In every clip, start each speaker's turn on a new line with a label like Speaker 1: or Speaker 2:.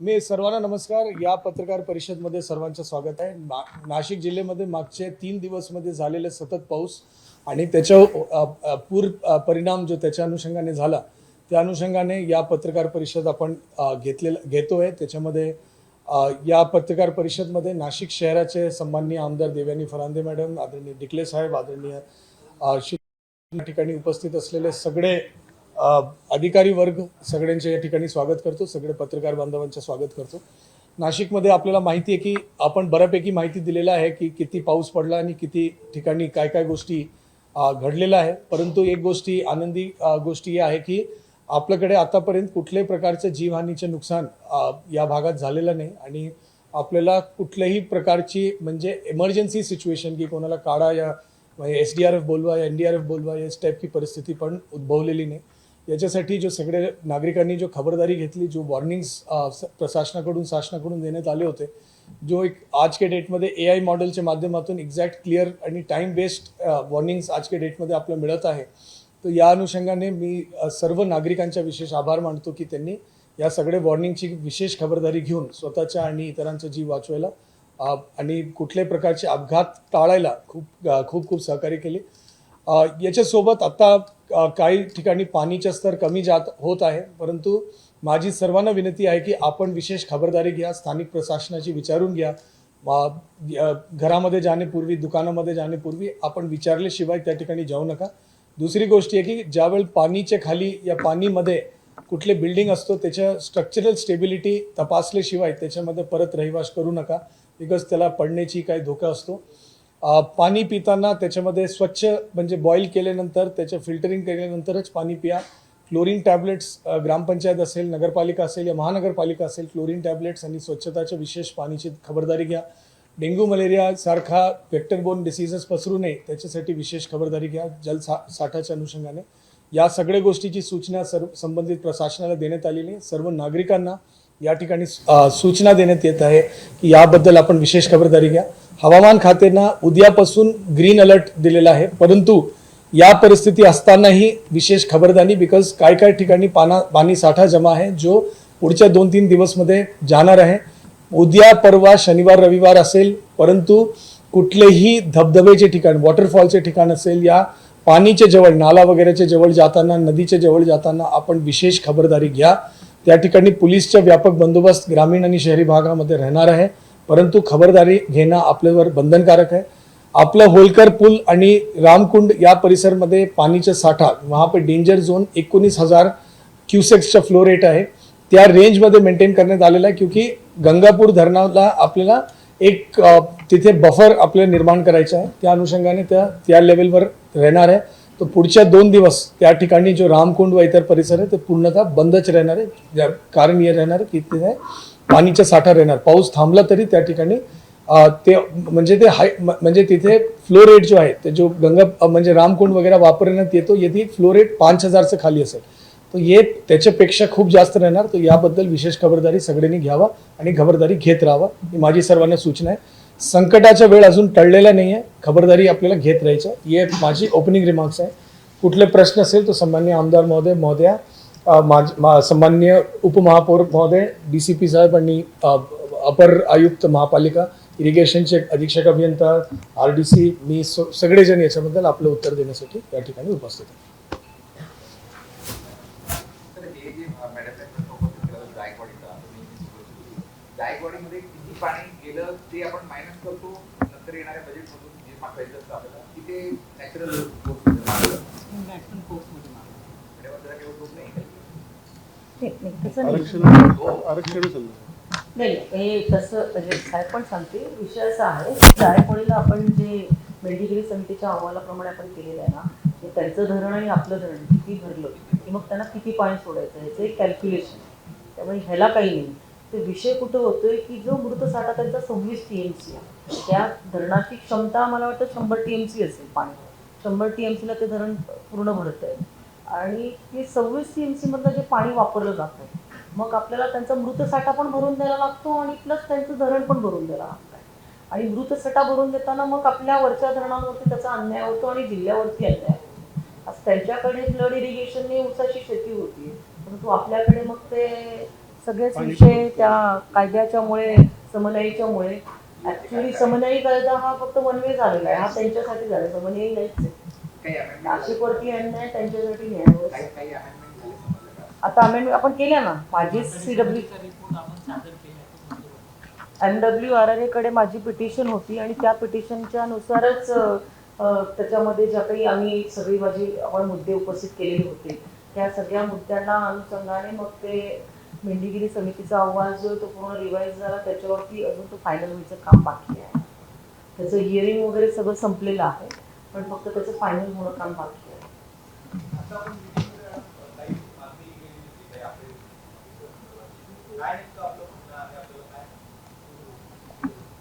Speaker 1: मी सर्वांना नमस्कार. या पत्रकार परिषदमध्ये सर्वांचं स्वागत आहे. नाशिक जिल्ह्यामध्ये मागचे 3 दिवसमध्ये झालेले सतत पाऊस आणि त्याच्या पूर परिणाम जो त्याच्या अनुषंगाने झाला, त्या अनुषंगाने या पत्रकार परिषद आपण घेतोय. त्याच्यामध्ये या पत्रकार परिषदमध्ये नाशिक शहराचे सन्माननीय आमदार देवयानी फरांदे मॅडम, आदरणीय डिकले साहेब, आदरणीय ठिकाणी उपस्थित असलेले सगळे अधिकारी वर्ग सगळ्यांचे या ठिकाणी स्वागत करतो. सगळे पत्रकार बांधवांचे स्वागत करतो. नाशिकमध्ये आपल्याला माहिती आहे की आपण बऱ्यापैकी माहिती दिलेला आहे की किती पाऊस पडला आणि किती ठिकाणी काय काय गोष्टी घडलेल्या आहे. परंतु एक गोष्टी आनंदी गोष्टी ही आहे की आपल्याकडे आतापर्यंत कुठल्याही प्रकारचे जीवहानीचे नुकसान या भागात झालेलं नाही आणि आपल्याला कुठल्याही प्रकारची म्हणजे इमर्जन्सी सिच्युएशन की कोणाला काढा या SDRF बोलवा या NDRF बोलवा या टाईप की परिस्थिती पण उद्भवलेली नाही. याच्यासाठी जो सगळे नागरिकांनी जो खबरदारी घेतली, जो वॉर्निंग्स प्रशासनाकडून शासनाकडून देण्यात आले होते, जो एक आज के डेटमध्ये AI मॉडेलच्या माध्यमातून एक्झॅक्ट क्लिअर आणि टाईम बेस्ड वॉर्निंग्स आज के डेटमध्ये आपल्याला मिळत आहे. तर या अनुषंगाने मी सर्व नागरिकांचा विशेष आभार मानतो की त्यांनी या सगळे वॉर्निंगची विशेष खबरदारी घेऊन स्वतःच्या आणि इतरांचा जीव वाचवायला आणि कुठल्याही प्रकारचे अपघात टाळायला खूप सहकार्य केले. याच्यासोबत आता काही ठिकाणी पाणीचे स्तर कमी होत आहे, परंतु माझी सर्वांना विनंती आहे की आपण विशेष खबरदारी घ्या. स्थानिक प्रशासनाची विचारून घ्या. घरामध्ये जाण्यापूर्वी, दुकानामध्ये जाण्यापूर्वी आपण विचारल्याशिवाय त्या ठिकाणी जाऊ नका. दुसरी गोष्ट आहे की ज्यावेळी पाणीच्या खाली या पाणीमध्ये कुठले बिल्डिंग असतो त्याच्या स्ट्रक्चरल स्टेबिलिटी तपासल्याशिवाय त्याच्यामध्ये परत रहिवास करू नका, बिकॉज त्याला पडण्याची काही धोका असतो. पाणी पिताना त्याच्यामध्ये स्वच्छ म्हणजे बॉईल केल्यानंतर त्याचं फिल्टरिंग केल्यानंतरच पाणी पिया. क्लोरीन टॅबलेट्स ग्रामपंचायत असेल, नगरपालिका असेल या महानगरपालिका असेल, क्लोरीन टॅबलेट्स आणि स्वच्छताच्या विशेष पाणीची खबरदारी घ्या. डेंग्यू मलेरिया सारखा वेक्टरबोर्न डिसीजेस पसरू नये त्याच्यासाठी विशेष खबरदारी घ्या. जलसाठाच्या अनुषंगाने या सगळ्या गोष्टीची सूचना संबंधित प्रशासनाला देण्यात आलेली आहे. सर्व नागरिकांना या ठिकाणी सूचना देण्यात येत आहे की याबद्दल आपण विशेष खबरदारी घ्या. हवामान खात्यानं उद्यापासून ग्रीन अलर्ट दिलेला आहे, परंतु या परिस्थिती असतानाही विशेष खबरदारी, बिकॉज काय ठिकाणी पाणी साठा जमा आहे जो पुढच्या 2-3 दिवसमध्ये जाणार आहे. उद्या, परवा, शनिवार, रविवार असेल, परंतु कुठलेही धबधबेचे ठिकाण, वॉटरफॉलचे ठिकाण असेल, या पाणीच्या जवळ, नाला वगैरेच्या जवळ जाताना, नदीच्या जवळ जाताना आपण विशेष खबरदारी घ्या. त्या ठिकाणी पोलीसचा व्यापक बंदोबस्त ग्रामीण आणि शहरी भागामध्ये राहणार आहे, परंतु खबरदारी घेणं आपल्यावर बंधनकारक आहे. आपलं होलकर पूल आणि रामकुंड या परिसरमध्ये पाणीचा साठा, वहाँ पे डेंजर झोन 19,000 क्युसेक्सचा फ्लो रेट आहे, त्या रेंजमध्ये मेंटेन करण्यात आलेला आहे. क्योंकि गंगापूर धरणाला आपल्याला एक तिथे बफर आपल्याला निर्माण करायचं आहे, त्या अनुषंगाने त्या लेवलवर राहणार आहे. तो पुढच्या 2 दिवस त्या ठिकाणी जो रामकुंड व इतर परिसर आहे ते पूर्णतः बंदच राहणार आहे. कारण हे राहणार की तिथे पाणीचा साठा राहणार. पाऊस थांबला तरी त्या ठिकाणी ते म्हणजे तिथे फ्लो रेट जो आहे ते जो म्हणजे रामकुंड वगैरे वापरण्यात येतो, यदि फ्लो रेट 5,000चं खाली असेल तर हे त्याच्यापेक्षा खूप जास्त राहणार. तर याबद्दल विशेष खबरदारी सगळ्यांनी घ्यावा आणि खबरदारी घेत राहावा, ही माझी सर्वांना सूचना आहे. संकटाचा वेळ अजून टळलेला नाही आहे, खबरदारी आपल्याला घेत राहायचं. हे माझी ओपनिंग रिमार्क्स आहे. कुठले प्रश्न असेल तर सन्माननीय आमदार महोदया, सन्माननीय उपमहापौर महोदय, DCP साहेब आणि अपर आयुक्त महापालिका, इरिगेशनचे अधीक्षक अभियंता, RDC, मी सगळेजण याच्याबद्दल आपलं उत्तर देण्यासाठी या ठिकाणी उपस्थित आहे.
Speaker 2: जायकवाडीमध्ये किती पाणी गेलं ते आपण मायनस करतो नंतर येणाऱ्या बजेटमधून जे मागायचं असतं आपल्याला की ते नॅचरल
Speaker 3: नाही, हे कसं म्हणजे साहेब पण सांगते. विषय असा आहे, जायकवाडीला आपण जे मेलडीगिरी समितीच्या अहवालाप्रमाणे आपण केलेलं आहे ना, ते त्यांचं धरण आणि आपलं धरण किती भरलं की मग त्यांना किती पाणी सोडायचं ह्याचं एक कॅल्क्युलेशन. त्यामुळे ह्याला काही नाही. ते विषय कुठं होतोय की जो मृत साठा त्यांचा 26 TMC आहे, त्या धरणाची क्षमता मला वाटतं 100 TMC असेल. पाणी 100 TMCला ते धरण पूर्ण भरतं आहे आणि ते 26 TMC मधलं जे पाणी वापरलं जातं मग आपल्याला त्यांचा मृत साठा पण भरून द्यायला लागतो आणि प्लस त्यांचं धरण पण भरून द्यायला लागतं. आणि मृत साठा भरून देताना मग आपल्या वरच्या धरणांवरती त्याचा अन्याय होतो आणि जिल्ह्यावरती अन्याय होतो. आज त्यांच्याकडे फ्लड इरिगेशनने ऊसाची शेती होती, परंतु आपल्याकडे मग ते सगळेच विषय त्या कायद्याच्यामुळे समन्वयाच्यामुळे ऍक्च्युली समन्वयी कायदा हा फक्त वन वे झालेला आहे, हा त्यांच्यासाठी झाला, समन्वयी नाहीच आहे.
Speaker 2: काही amendment
Speaker 3: नाशिकवरती अन्याय त्यांच्यासाठी न्याय.
Speaker 2: काही काही amendment झाले समजलं का?
Speaker 3: आता अमेंडमेंट आपण केल्या ना, माझी CW MWRRA कडे माझी पिटिशन होती आणि त्या पिटिशनच्या नुसारच त्याच्यामध्ये ज्या काही आम्ही सगळी माझी आपण मुद्दे उपस्थित केलेले होते त्या सगळ्या मुद्द्यांना अनुषंगाने मग ते मेंढीगिरी समितीचा अहवाल जो आहे तो पूर्ण रिवाईज झाला, त्याच्यावरती अजून तो फायनल व्हायचं काम बाकी आहे. त्याचं हिअरिंग वगैरे सगळं संपलेलं आहे, पण फक्त त्याचं फायनल होणं काम बाकी आहे.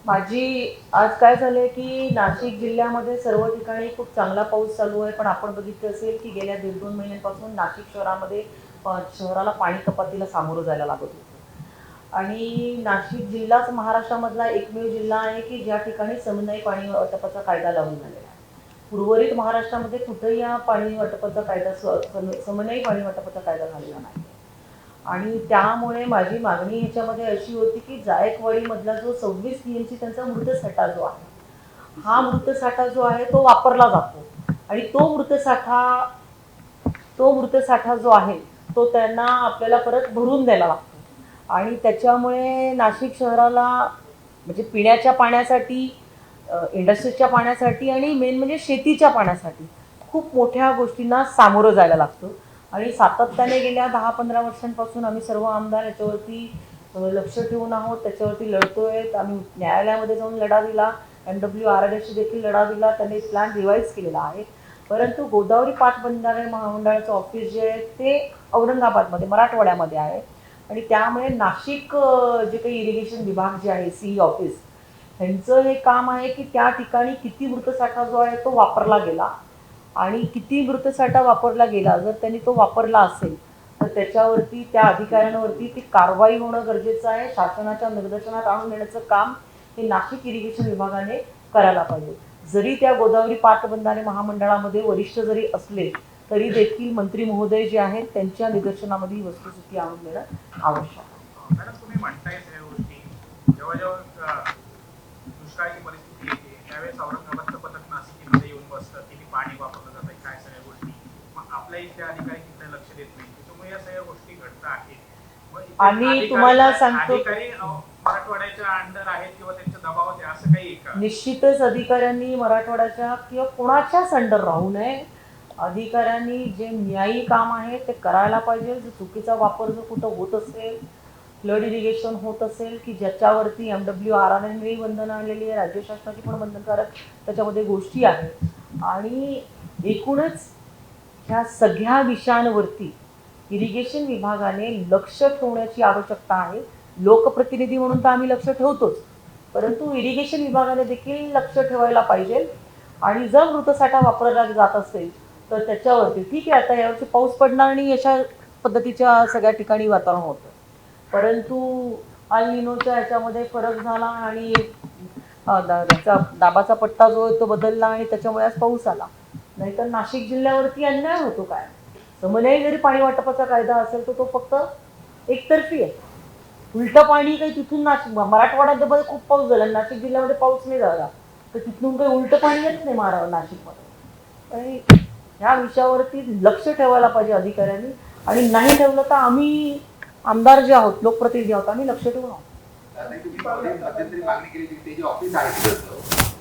Speaker 3: माझी आज काय झालंय की नाशिक जिल्ह्यामध्ये सर्व ठिकाणी खूप चांगला पाऊस चालू आहे, पण आपण बघितलं असेल की गेल्या 1.5-2 महिन्यांपासून नाशिक शहरामध्ये शहराला पाणी कपातीला सामोरं जायला लागत होतं. आणि नाशिक जिल्हाच महाराष्ट्रामधला एकमेव जिल्हा आहे की ज्या ठिकाणी समन्वय पाणी वाटपाचा कायदा लागू झालेला आहे. उर्वरित महाराष्ट्रामध्ये कुठेही या पाणी वाटपाचा कायदा समन्वयी पाणी वाटपाचा कायदा झालेला नाही. आणि त्यामुळे माझी मागणी ह्याच्यामध्ये अशी होती की जायकवाडीमधला जो 26 TMC त्यांचा मृतसाठा जो आहे, हा मृतसाठा जो आहे तो वापरला जातो आणि तो मृतसाठा जो आहे तो त्यांना आपल्याला परत भरून द्यायला लागतो. आणि त्याच्यामुळे नाशिक शहराला म्हणजे पिण्याच्या पाण्यासाठी, इंडस्ट्रीजच्या पाण्यासाठी आणि मेन म्हणजे शेतीच्या पाण्यासाठी खूप मोठ्या गोष्टींना सामोरं जायला लागतं. आणि सातत्याने गेल्या 10-15 वर्षांपासून आम्ही सर्व आमदार याच्यावरती लक्ष ठेवून आहोत, त्याच्यावरती लढतोय. आम्ही न्यायालयामध्ये जाऊन लढा दिला, MWRRAशी देखील लढा दिला, त्यांनी प्लॅन रिवाईज केलेला आहे. परंतु गोदावरी पाटबंधारे महामंडळाचं ऑफिस जे आहे ते औरंगाबादमध्ये मराठवाड्यामध्ये आहे आणि त्यामुळे नाशिक जे काही इरिगेशन विभाग जे आहे CE ऑफिस ह्यांचं हे काम आहे की त्या ठिकाणी किती मृतसाठा जो आहे तो वापरला गेला आणि किती मृतसाठा वापरला गेला, जर त्यांनी तो वापरला असेल तर त्याच्यावरती त्या अधिकाऱ्यांवरती ती कारवाई होणं गरजेचं आहे. शासनाच्या निर्देशनात आणून देण्याचं काम हे नाशिक इरिगेशन विभागाने करायला पाहिजे. जरी त्या गोदावरी पाटबंधारे महामंडळामध्ये वरिष्ठ जरी असले तरी देखील मंत्री महोदय जे आहेत त्यांच्या निदर्शनामध्ये ही वस्तुस्थिती आणून देणं आवश्यक आहे.
Speaker 4: मॅडम, तुम्ही म्हणताय ह्या गोष्टी, जेव्हा जेव्हा दुष्काळाची परिस्थिती येते त्यावेळेस औरंगाबादचं पथक नाशिकमध्ये येऊन बसतं, किती पाणी वापरलं जातं, काय सगळ्या गोष्टी, मग आपल्या इथल्या अधिकारी तिकडे लक्ष देत नाही, त्याच्यामुळे या सगळ्या गोष्टी घडत आहेत.
Speaker 3: आणि तुम्हाला सांगतो,
Speaker 4: अधिकारी मराठवाड्याच्या अंडर आहेत किंवा त्यांच्या दबावात आहे असं काही का?
Speaker 3: निश्चितच अधिकाऱ्यांनी मराठवाड्याच्या किंवा कोणाच्याच अंडर राहू नये. अधिकाऱ्यांनी जे न्यायी काम आहे ते करायला पाहिजे. जर चुकीचा वापर जर कुठं होत असेल, फ्लड इरिगेशन होत असेल की ज्याच्यावरती MWRRAने बंधनं आणलेली आहे, राज्य शासनाची पण बंधनकारक त्याच्यामध्ये गोष्टी आहेत. आणि एकूणच ह्या सगळ्या विषयांवरती इरिगेशन विभागाने लक्ष ठेवण्याची आवश्यकता आहे. लोकप्रतिनिधी म्हणून तर आम्ही लक्ष ठेवतोच, परंतु इरिगेशन विभागाने देखील लक्ष ठेवायला पाहिजे. आणि जर मृतसाठा वापरला जात असेल तर त्याच्यावरती ठीक आहे, आता यावर्षी पाऊस पडणार आणि अशा पद्धतीच्या सगळ्या ठिकाणी वातावरण होतं, परंतु अल निनोच्या ह्याच्यामध्ये फरक झाला आणि त्याचा दाबाचा पट्टा जो आहे तो बदलला आणि त्याच्यामुळे आज पाऊस आला. नाहीतर नाशिक जिल्ह्यावरती अन्याय होतो काय. समन्वयी जरी पाणी वाटपाचा कायदा असेल तर तो फक्त एकतर्फी आहे. उलटं पाणी काही तिथून नाशिक मराठवाड्यात खूप पाऊस झाला, नाशिक जिल्ह्यामध्ये पाऊस नाही झाला तर तिथून काही उलटं पाणी येत नाही नाशिकमध्ये. आणि ह्या विषयावरती लक्ष ठेवायला पाहिजे अधिकाऱ्यांनी. आणि नाही ठेवलं तर आम्ही आमदार जे आहोत, लोकप्रतिनिधी आहोत, आम्ही लक्ष ठेवून आहोत.
Speaker 2: मध्यंतरी मागणी केली होती, ते जे ऑफिस आहे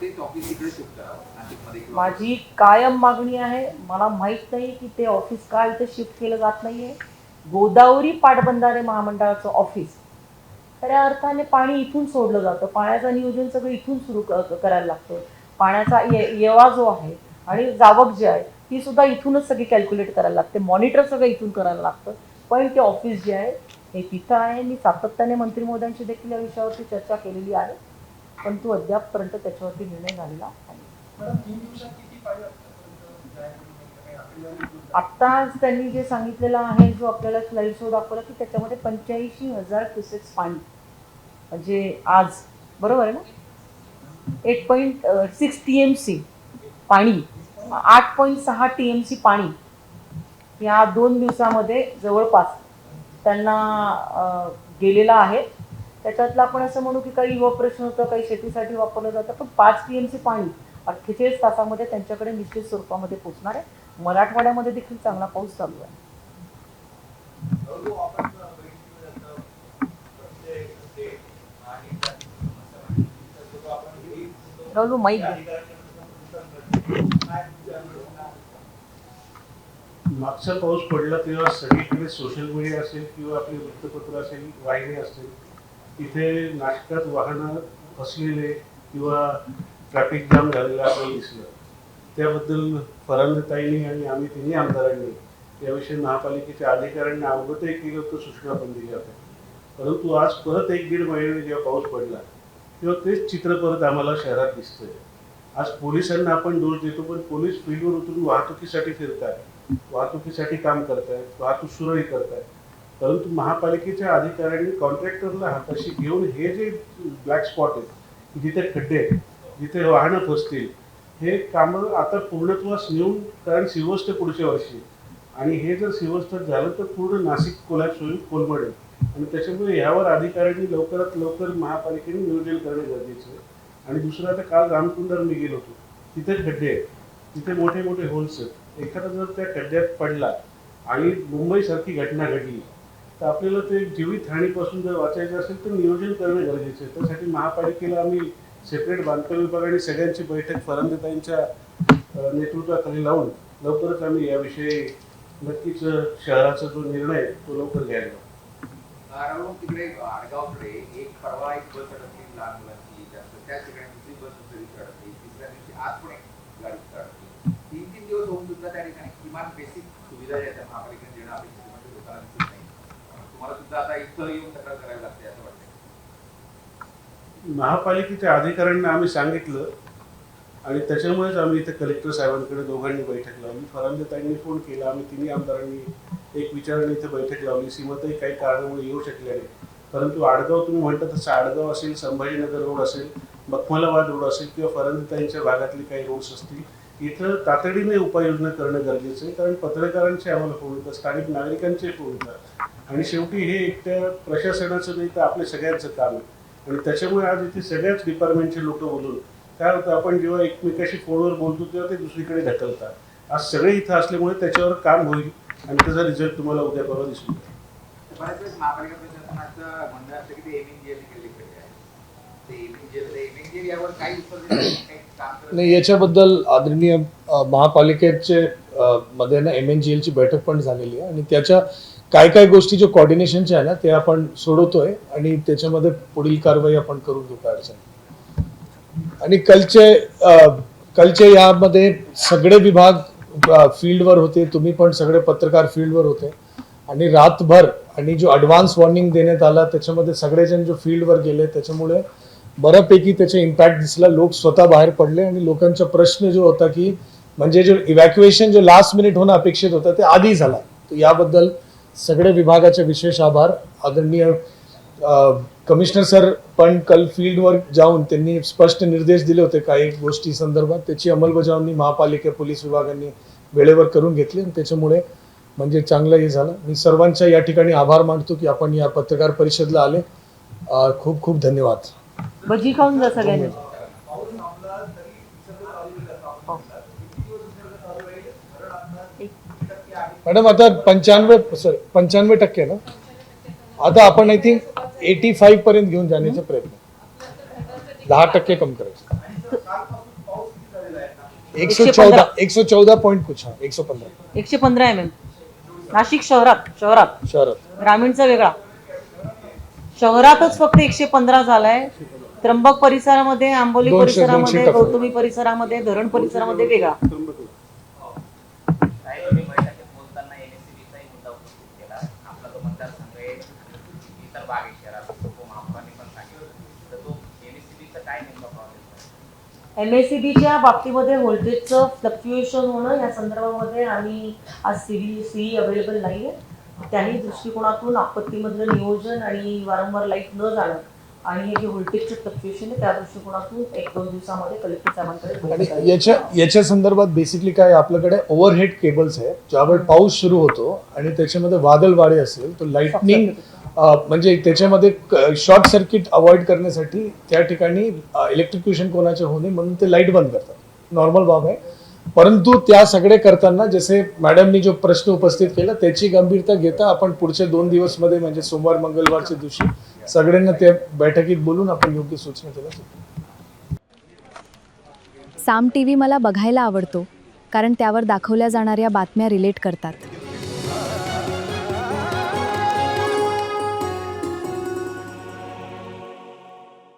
Speaker 2: तेच ऑफिस इकडे शिफ्ट करावं नाशिकमध्ये.
Speaker 3: माझी कायम मागणी आहे. मला माहीत नाही की ते ऑफिस का इथे शिफ्ट केलं जात नाहीये. गोदावरी पाटबंधारे महामंडळाचं ऑफिस खऱ्या अर्थाने पाणी इथून सोडलं जातं. पाण्याचं नियोजन सगळं इथून सुरू करायला लागतं. पाण्याचा येवा जो आहे आणि जावक जे आहे ती सुद्धा इथूनच सगळी कॅल्क्युलेट करायला लागते. मॉनिटर सगळं इथून करायला लागतं. पण ते ऑफिस जे आहे हे तिथं आहे. मी सातत्याने मंत्री महोदयांशी देखील या विषयावरती चर्चा केलेली आहे, पण तो अद्यापपर्यंत त्याच्यावरती निर्णय झालेला नाही. आत्ताच त्यांनी जे सांगितलेलं आहे, जो आपल्याला स्लाइड शो दाखवला की त्याच्यामध्ये 85,000 क्युसेक्स पाणी, म्हणजे आज बरोबर आहे ना, 8.6 TMC पाणी, 8.6 TMC पाणी या 2 दिवसामध्ये जवळपास त्यांना गेलेला आहे. त्याच्यातलं आपण असं म्हणू की काही इव्हॉपरेशन होतं, काही शेतीसाठी वापरलं जातं, पण 5 TMC पाणी 48 तासामध्ये त्यांच्याकडे निश्चित स्वरूपामध्ये पोहोचणार आहे. मराठवाड्यामध्ये देखील चांगला पाऊस चालू आहे. राहुल माईक घ्या.
Speaker 5: मागचा पाऊस पडला तेव्हा सगळीकडे सोशल मीडिया असेल किंवा आपले वृत्तपत्र असेल, वाहिनी असतील, इथे नाशकात वाहनं फसलेले किंवा ट्रॅफिक जाम झालेलं आपल्याला दिसलं. त्याबद्दल फरांदेताईंनी आणि आम्ही तिन्ही आमदारांनी याविषयी महापालिकेच्या अधिकाऱ्यांना अवगतही केलं होतं, सूचना पण दिल्या होत्या. परंतु आज परत 1-1.5 महिने जेव्हा पाऊस पडला तेव्हा तेच चित्र परत आम्हाला शहरात दिसतंय. आज पोलिसांना आपण दोष देतो, पण पोलीस फील्डवर उतरून वाहतुकीसाठी फिरतात, वाहतुकीसाठी काम करतायत, वाहतूक सुरळीत करतायत. परंतु महापालिकेच्या अधिकाऱ्यांनी कॉन्ट्रॅक्टरला हाताशी घेऊन हे जे ब्लॅक स्पॉट आहेत, जिथे खड्डे आहेत, जिथे वाहनं फसतील, हे कामं आता पूर्णत्वास नेऊन, कारण शिवस्त पुढच्या वर्षी, आणि हे जर शिवस्त झालं तर पूर्ण नाशिक कोलॅप्स होईल, कोलमडेल. आणि त्याच्यामुळे यावर अधिकाऱ्यांनी लवकरात लवकर महापालिकेने नियोजन करणे गरजेचं आहे. आणि दुसरं, आता काल रामकुंडावर मी गेलो होतो, तिथे खड्डे आहेत, तिथे मोठे मोठे होल्स आहेत. एखादा जर त्या खड्ड्यात पडला आणि मुंबईसारखी घटना घडली तर आपल्याला ते जीवित हानीपासून जर वाचायचं असेल तर नियोजन करणं गरजेचं आहे. त्यासाठी महापालिकेला आम्ही सेपरेट बांधकाम विभाग आणि सगळ्यांची बैठक फरांदेताईंच्या नेतृत्वाखाली लावून लवकरच आम्ही याविषयी नक्कीच शहराचा जो निर्णय आहे तो लवकर घ्यायला.
Speaker 2: राहुल, तिकडे आडगावकडे एक परवा एक बस अडकली लहान मुलांची, त्याच ठिकाणी दुसरी बस दुसरी अडकली, तिसऱ्या दिवशी आज पण एक गाडी अडकली. 3-3 दिवस होऊन सुद्धा त्या ठिकाणी किमान बेसिक सुविधा ज्या त्या महापालिकेने देणं अपेक्षित म्हणजे लोकांना दिसत नाही. तुम्हाला सुद्धा आता इथं येऊन तक्रार करावी लागते असं वाटतं.
Speaker 5: महापालिकेच्या अधिकाऱ्यांना आम्ही सांगितलं आणि त्याच्यामुळेच आम्ही इथे कलेक्टर साहेबांकडे दोघांनी बैठक लावली. फरांदेताईंनी फोन केला, आम्ही तिन्ही आमदारांनी एक विचाराने इथे बैठक लावली. सीमाताई काही कारणामुळे येऊ शकल्या नाही, परंतु आडगाव तुम्ही म्हणता तसं आडगाव असेल, संभाजीनगर रोड असेल, मखमलाबाद रोड असेल किंवा फरांदेताईंच्या भागातले काही रोड्स असतील, इथं तातडीने उपाययोजना करणं गरजेचं आहे. कारण पत्रकारांचे आम्हाला फोन येतात, स्थानिक नागरिकांचे फोन येतात, आणि शेवटी हे एकट्या प्रशासनाचं नाही तर आपल्या सगळ्यांचं काम आहे. आणि त्याच्यामुळे आज इथे सगळ्याच डिपार्टमेंटचे लोक बोलून काय होतं, आपण जेव्हा एकमेकाशी फोनवर बोलतो तेव्हा ते दुसरीकडे ढकलतात. आज सगळे इथं असल्यामुळे त्याच्यावर काम होईल आणि त्याचा रिझल्ट तुम्हाला उद्या परवा दिसून येईल.
Speaker 2: बऱ्याच वेळेस महापालिका प्रशासनाचं म्हणणं असतं की ते एमएनजीएल केले आहे, ते एमएनजीएल यावर काही उत्तर देत नाही, काही काम करत
Speaker 1: नाही. याच्याबद्दल आदरणीय महापालिकेचे मध्ये ना MNGL ची बैठक पण झालेली आहे आणि त्याच्या काय काय गोष्टी जो कोऑर्डिनेशनच्या आहे ना ते आपण सोडवतोय आणि त्याच्यामध्ये पुढील कारवाई आपण करून घेऊ काय अडचण. आणि कलचे यामध्ये सगळे विभाग फील्डवर होते, तुम्ही पण सगळे पत्रकार फील्डवर होते आणि रातभर, आणि जो ॲडव्हान्स वॉर्निंग देण्यात आला त्याच्यामध्ये सगळेजण जो फील्डवर गेले त्याच्यामुळे बऱ्यापैकी त्याचा इम्पॅक्ट दिसला. लोक स्वतः बाहेर पडले आणि लोकांचा प्रश्न जो होता की म्हणजे जो इव्हॅक्युएशन जो लास्ट मिनिट होणं अपेक्षित होतं ते आधी झाला. तर याबद्दल सगळे विभागाचे विशेष आभार. आदरणीय कमिशनर सर पण कल फील्डवर जाऊन त्यांनी स्पष्ट निर्देश दिले होते काही गोष्टी संदर्भात, त्याची अंमलबजावणी महापालिका पोलीस विभागाने वेळेवर करून घेतली आणि त्याच्यामुळे म्हणजे चांगलं हे झालं. मी सर्वांच्या या ठिकाणी आभार मानतो की आपण या पत्रकार परिषदेला आले. खूप खूप धन्यवाद.
Speaker 3: भजी खाऊन जा सगळ्यांनी.
Speaker 1: मॅडम आता 95% ना, आता आपण आय थिंक 85 पर्यंत घेऊन जाण्याचा प्रयत्न, 10% कम करायचं. 114 पॉईंट कुछ,
Speaker 3: 115 mm. नाशिक शहरात ग्रामीणचा वेगळा, शहरातच फक्त 115 झालाय. त्र्यंबक परिसरामध्ये, आंबोली
Speaker 1: 200
Speaker 3: परिसरामध्ये, गौतमी परिसरामध्ये, धरण परिसरामध्ये वेगळा. MACBच्या बाबतीमध्ये व्होल्टेजचं फ्लक्च्युएशन होणं या संदर्भामध्ये आणि आज CE अवेलेबल नाहीये. त्याही दृष्टिकोनातून आपत्तीमधलं नियोजन आणि वारंवार लाईट न जाणं आणि हे जे व्होल्टेजचं फ्लक्च्युएशन आहे त्या दृष्टिकोनातून 1-2 दिवसामध्ये कलेक्टर साहेबांकडे.
Speaker 1: आणि याच्या संदर्भात बेसिकली काय आपल्याकडे ओव्हरहेड केबल्स आहेत, ज्यावेळी पाऊस सुरू होतो आणि त्याच्यामध्ये वादळ वारे असेल तर लाइटनिंग म्हणजे त्याच्यामध्ये शॉर्ट सर्किट अवॉइड करण्यासाठी त्या ठिकाणी इलेक्ट्रिक्युशन कोणाचे होणे म्हणून ते लाईट बंद करतात, नॉर्मल बाब आहे. परंतु त्या सगळे करताना जसे मॅडमनी जो प्रश्न उपस्थित केला त्याची गंभीरता घेता आपण पुढच्या 2 दिवसमध्ये म्हणजे सोमवार मंगळवारच्या दिवशी सगळ्यांना त्या बैठकीत बोलून आपण योग्य सूचना दिल्या.
Speaker 6: साम टीव्ही मला बघायला आवडतो कारण त्यावर दाखवल्या जाणाऱ्या बातम्या रिलेट करतात.